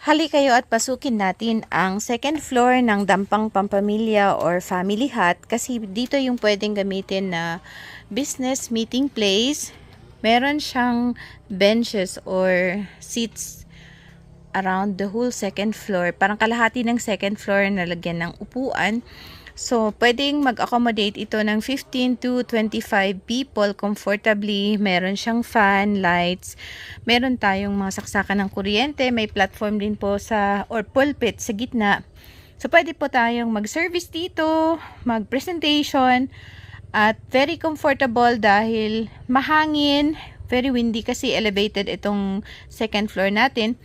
Hali kayo at pasukin natin ang second floor ng Dampang Pampamilya or Family Hut kasi dito yung pwedeng gamitin na business meeting place. Meron siyang benches or seats around the whole second floor. Parang kalahati ng second floor na lagyan ng upuan. So, pwedeng mag-accommodate ito ng 15 to 25 people comfortably. Meron siyang fan, lights. Meron tayong mga saksakan ng kuryente. May platform din po or pulpit sa gitna. So, pwede po tayong mag-service dito, mag-presentation. At very comfortable dahil mahangin. Very windy kasi elevated itong second floor natin.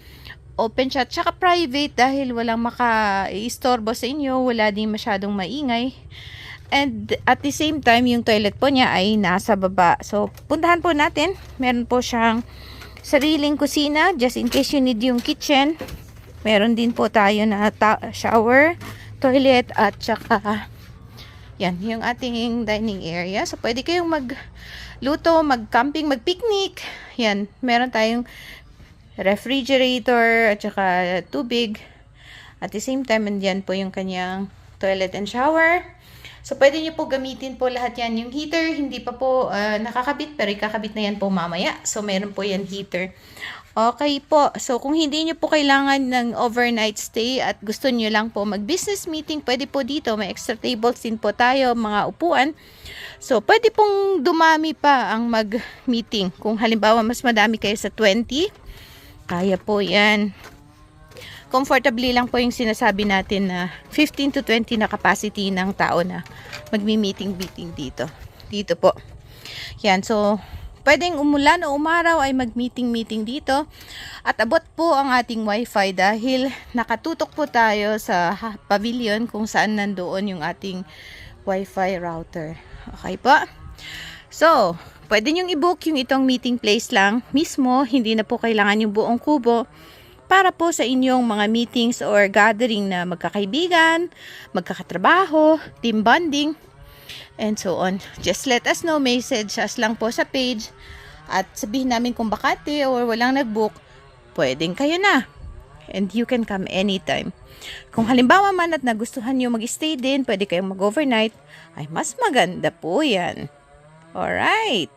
Open siya, tsaka private dahil walang maka-istorbo sa inyo, wala din masyadong maingay. And at the same time, yung toilet po niya ay nasa baba. So, puntahan po natin. Meron po siyang sariling kusina, just in case you need yung kitchen. Meron din po tayo na shower, toilet, at tsaka yan, yung ating dining area. So, pwede kayong magluto, mag-camping, mag-picnic. Yan, meron tayong refrigerator at saka tubig. At the same time, andyan po yung kanyang toilet and shower. So, pwede nyo po gamitin po lahat yan. Yung heater, hindi pa po nakakabit, pero ikakabit na yan po mamaya. So, meron po yan heater. Okay po. So, kung hindi nyo po kailangan ng overnight stay at gusto nyo lang po mag-business meeting, pwede po dito. May extra tables din po tayo, mga upuan. So, pwede pong dumami pa ang mag-meeting. Kung halimbawa, mas madami kayo sa 20, kaya po yan. Comfortably lang po yung sinasabi natin na 15 to 20 na capacity ng tao na magmi-meeting dito. Dito po. Yan. So, pwedeng umulan o umaraw ay mag-meeting dito. At abot po ang ating wifi dahil nakatutok po tayo sa pavilion kung saan nandoon yung ating wifi router. Okay po? So, pwede nyong i-book yung itong meeting place lang mismo. Hindi na po kailangan yung buong kubo para po sa inyong mga meetings or gathering na magkakaibigan, magkakatrabaho, team bonding, and so on. Just let us know, message us lang po sa page at sabihin namin kung bakante or walang nag-book, pwedeng kayo na. And you can come anytime. Kung halimbawa man at nagustuhan nyo mag-stay din, pwede kayong mag-overnight, ay mas maganda po yan. Alright.